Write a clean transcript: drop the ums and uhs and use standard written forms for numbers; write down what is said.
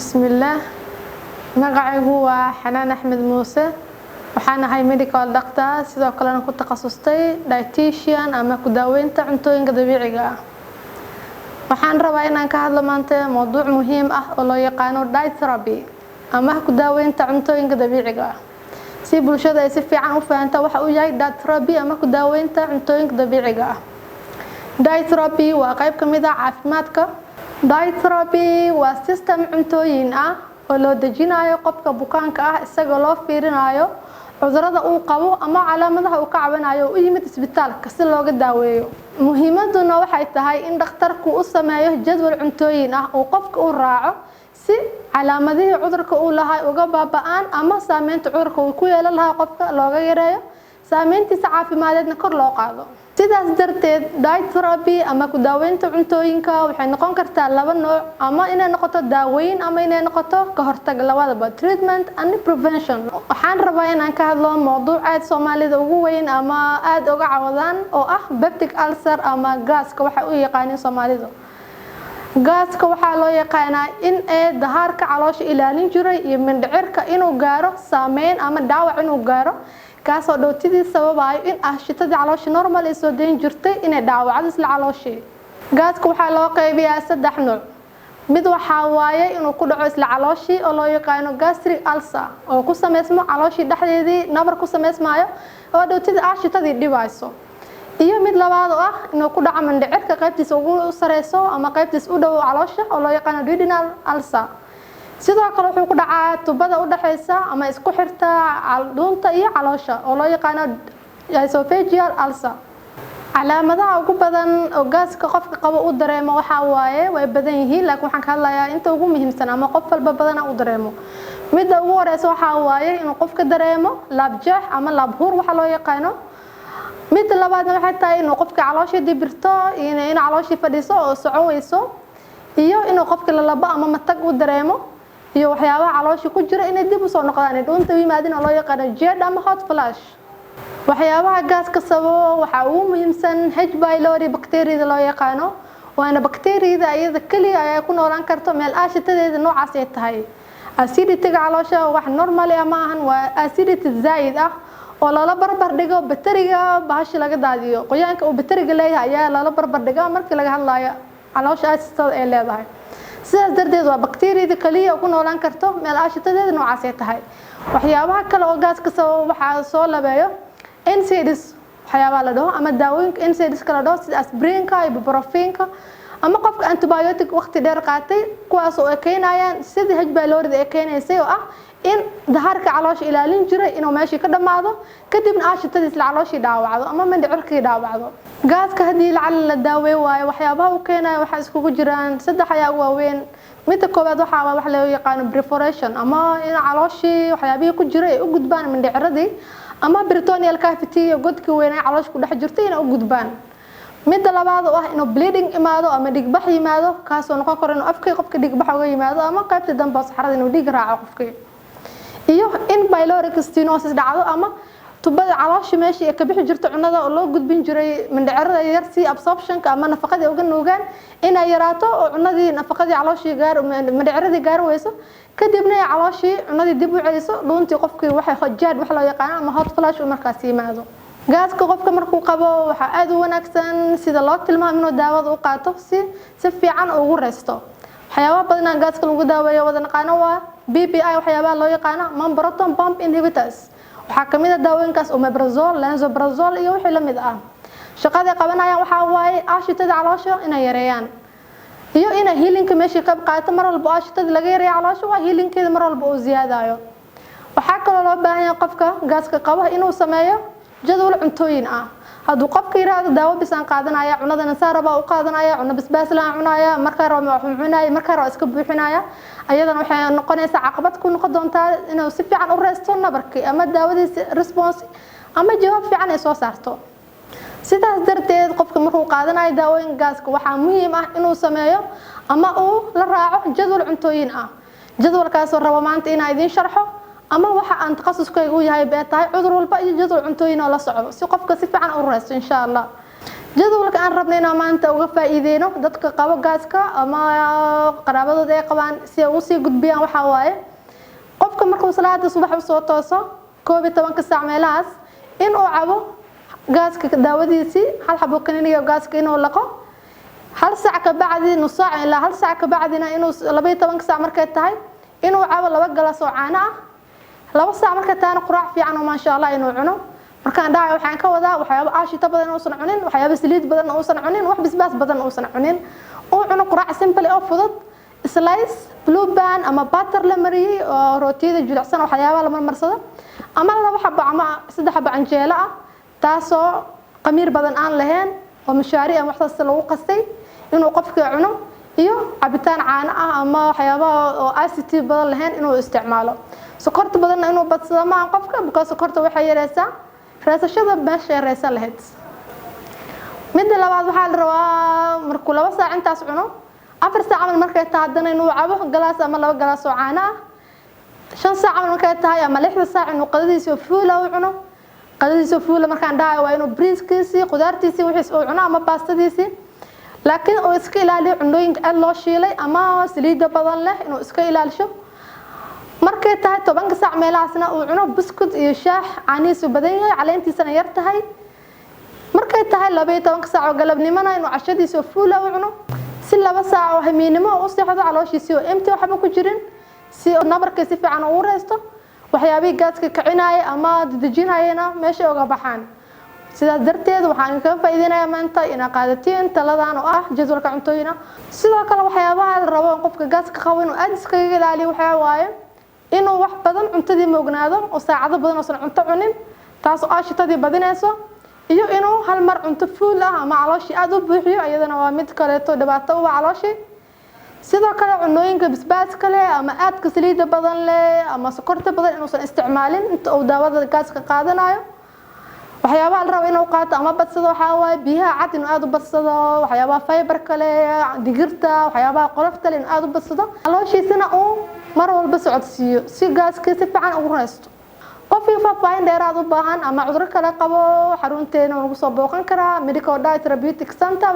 بسم الله magacaygu waa Xanaan Axmed Muuse waxaan ahay medical doctor sidoo kale aan ku takhasustay dietitian ama ku daaweynta cuntooyinka dabiiciga ah waxaan rabaa inaan ka hadlo maanta mowduuc muhiim ah oo loo yaqaan diet therapy ama ku daaweynta cuntooyinka dabiiciga ah si bulshada ay si fiican u fahanto waxa uu yahay diet therapy ama ku daaweynta cuntooyinka dabiiciga ah diet therapy waa qayb ka mid ah caafimaadka diet therapy waa system cuntooyin ah oo loo dejinayo qofka bukaanka ah isagoo loo fiirinayo cudurrada uu qabo ama calaamadaha uu ka cabanayo u yimid isbitaalka si looga daaweeyo muhiimaduna waxay tahay in dhakhtarku uu sameeyo jadwal cuntooyin ah oo qofka uu raaco si calaamadihii cudurka uu lahaa uga baaba'aan ama saameynta cudurka uu ku yeelan lahaa qofka looga yareeyo saameyntiisa caafimaadna kor loo qaado sidaas darteed diet therapy ama ku daaweynta cuntooyinka waxay noqon kartaa laba nooc ama inay noqoto daaweyn ama inay noqoto ka hortag labadaba treatment and prevention waxaan rabaa inaan ka hadlo mowduuc aad Soomaalida ugu weyn ama aad uga cawadaan oo ah peptic ulcer ama gaaska waxa uu yaqaaniin Soomaalidu gaaska waxa loo yaqaanaa in ay dahaarka caloosha ilaalin jiray iyo mindhicirka inuu gaaro saameyn ama dhaawac inuu gaaro kaasoo dhowtidii sababayo in aashitadii caloosha normal ay soo deyn jirtay inay dhaawacdo isla calooshii gaaska waxa loo qaybiyaa saddex nooc mid waxa waaye inuu ku dhaco isla calooshii oo loo yaqaan gastric ulcer oo ku sameysmo calooshii dhexdeedii nabar ku sameysmaayo oo dhowtidii aashitadii dhibayso iyo mid labaad oo ah inuu ku dhaco mindhicirka qaybtiisa ugu sareyso ama qaybtiisa u dhow caloosha oo loo yaqaan duodenal ulcer sidoo kale wuxuu ku dhacaa tubada u dhaxaysa ama isku xirta dhuunta iyo caloosha oo loo yaqaan esophageal ulcer calaamadaha ugu badan oo gaaska qofka qabo uu dareemo waxa waaye way badan yihiin laakiin waxaan ka hadlayaa inta ugu muhiimsan ama qof walba badan uu dareemo midda ugu horeysa waxa waaye inuu qofka dareemo laabjeex ama laabhuur waxa loo yaqaan midda labaadna waxay tahay inuu qofka caloosha dibirto in caloosha fadhiiso oo socoweyso iyo inuu qofka la labo ama matag uu dareemo iyo waxyaabaha caloosha ku jira inay dib u soo noqdaan dhuunta yimaadina loo yaqaan GERD ama hot flash waxyaabaha gaaska sababo waxa ugu muhiimsan H pylori bacteria loo yaqaano waana bacteria iyada kaliya ay ku noolaan karto meel aashitadeeda noocaas ay tahay acidity caloosha wax normal ah ma ahan waa acidity zaid ah oo lala barbar dhigo bacteria bahasha laga daadiyo qoyaanka uu bacteria leeyahay ayaa lala barbar dhigaa markii laga hadlayo caloosha acidity ay leedahay sidaas darteed waa bacteria kaliya ku noolaan karto meel aashitadeeda noocaas ay tahay waxyaabaha kale oo gaaska sababa waxa soo labeeyo NSAIDs waxyaabaha la dhaho ama daawooyinka NSAIDs kala dhaho sida aspirinka iyo ibuprofenka ama qofka antibiotic waqti dheer qaatay kuwaas oo ay keenayaan sidii H pylori ay keenaysay oo ah in dahaarka caloosha ilaalin jiray inuu meeshii ka dhamaado kadibna aashitadii isla calooshii dhaawacdo ama mindhicirkii dhaawacdo gaaska hadii la daaweeyo waayo waxyaabaha uu keenayo waxa iskugu jiraan saddex ayaa waaweyn midda koowaad waxa wax loo yaqaan perforation ama in calooshii waxyaabaha ku jiray ay u gudbaan mindhiciradii ama peritoneal cavity godka weyn ee caloosha ku dhex jirtay inay u gudbaan midda labaad oo ah inuu bleeding imaado ama dhigbax yimaado kaas oo noqon karo inuu afkii qofka dhigbax uga yimaado ama qaybta dambe saxarada inuu dhiig raaco qofkii iyo in pyloric stenosis dhacdo ama tubada caloosha meeshii ay ka bixi jirto cunada oo loo gudbin jiray mindhicirada yar si absorptionka ama nafaqada uga nuugaan in ay yaraato oo cunadii nafaqadii caloosha gaar mindhicirada gaar weyso kadibna ay calooshii cunadii dib u celiso dhuuntii qofkii waxay hojaad wax loo yaqaan ama hot flash uu markaas yimaado gaaska qofka markuu qabo waxa aad u wanaagsan sida loo tilmaamo inuu daawada u qaato si fiican ugu reysto waxyaabaha badan gaaska lagu daaweeyo wada naqaano waa BPI waxyaabaha loo yaqaan proton pump inhibitors waxa kamid ah daawooyinkaas omeprazole lansoprazole iyo wixii la mid ah shaqada qabanayaan waxa waaye aashitada caloosha inay yareeyaan iyo inay healing-ka meeshii qayb qaato mar walba aashitada laga yareeyo caloosha waa healing-keeda mar walba uu ziyaadayo waxa kale loo baahan yahay qofka gaaska qaba inuu sameeyo jadwal cuntooyin ah hadduu qofka yiraahdo daawo bisaan qaadanaya cunadana saaraba u qaadanaya cunno basbaas la cunaya marka rabo wax cunaya marka rabo iska buuxinaya ayadana waxay noqonaysaa caqabad ku noqon doontaa inuu si fiican u reysto nabarkii ama daawadiisa response ama jawaab fiican ay soo saarto sidaas darteed qofka markuu qaadanayo daawooyin gaaska waxa muhiim ah inuu sameeyo ama uu la raaco jadwal cuntooyin ah jadwalkaas oo rabo maanta inaan idin sharxo ama waxa aan takhasuskaygu yahay baa tahay cudur walba iyo jadwal cuntooyin oo la socdo si qofka si fiican u reysto insha Allah jadwalka aan rabnay inaan maanta uga faa'iideyno dadka qaba gaaska ama qaraabadooda ay qabaan si ay u sii gudbiyaan waxa waaye qofka markuu salaada subax u soo tooso 12 saac meelahaas inuu cabo gaaska daawadiisii hal xabo kaniiniga gaaska inuu laqo hal saac ka bacdi nus saac ilaa hal saac ka bacdina inuu 12 saac markay tahay inuu cabo 2 galaas oo caano ah 2 saac markay tahay quraac fiican oo ma sha Allah inuu cuno markaan dhaay waxaan ka wadaa waxyaabo aashita badan oo san cunin waxyaabo saliid badan oo san cunin wax bisbaas badan oo san cunin oo cuno quraac simple oo fudud slice blue band ama butter la mariyay oo rootida jilicsan waxyaabo la marmarsado ama laba xabo ama 3 xabo canjeelo ah taasoo qamiir badan aan lahayn oo mashaariic ama waxaas lagu qastay inuu qofka cuno iyo cabitaan caano ah ama waxyaabo oo acid badan lahayn inuu isticmaalo sokorta badan inuu badsado ma qofka because sokorta waxay yareysaa raasashada meesha reesa lahayd mid labaad waxa la rabaa markuu 2 saac intaas cuno 4 saac amal markay tahay hadana inuu cabo galaas ama 2 galaas oo caano ah 5 saac amal markay tahay ama 6 saac inuu qadadiisa fuula u cuno qadadiisa fuula markaan dhaay waa inuu briiskiisi qudaartiisi wixii uu cuno ama baastadiisi laakiin oo iska ilaaliyo cunooyinka aad loo shiilay ama saliid badan leh inuu iska ilaalisho markay tahay 10 saac meelahaasna uu cuno biskud iyo shaah caaniis badan yahay caleentiisana yar tahay markay tahay 12 saac oo galabnimana inuu cashadiisa fuula u cuno si 2 saac oo habeenimo u seexdo calooshiisa oo empty waxba ku jirin si nabarka si fiican u reesto waxyaabii gaaska kicinaya ama dadajinayna meesha uga baxaan sidaas darteed waxaan ka faa'iideynayaa maanta in qaadatiin taladan oo ah jadwalka cuntooyina sidoo kale waxyaabaha la rabo qofka gaaska qabo inuu aad iska ilaaliyo waxa waaye inuu wax badan cuntadii moognaado oo saacado badan oo san cunto cunin taas oo aashitadii badinayso iyo inuu hal mar cunto fuul ah ama calooshi aad u buuxiyo ayadana waa mid kale oo dhibaato u calooshi sidoo kale cunooyinka bisbaaska leh ama aadka saliida badan leh ama sokorta badan inuu san isticmaalin inta uu daawada gaaska qaadanayo waxyaabaha la rabo inuu qaato ama badsado waxa waaye biyaha cad inuu aad u badsado waxyaabaha fiber kale digirta waxyaabaha qolofta leh inuu aad u badsado calooshiisana uu mar walba socodsiiyo si gaaska si fiican ugu reesto qofkii faahfaahin dheeraad u baahan ama cudur kale qabo xarunteena ugu soo booqan karaa Medical Diet Therapeutic Center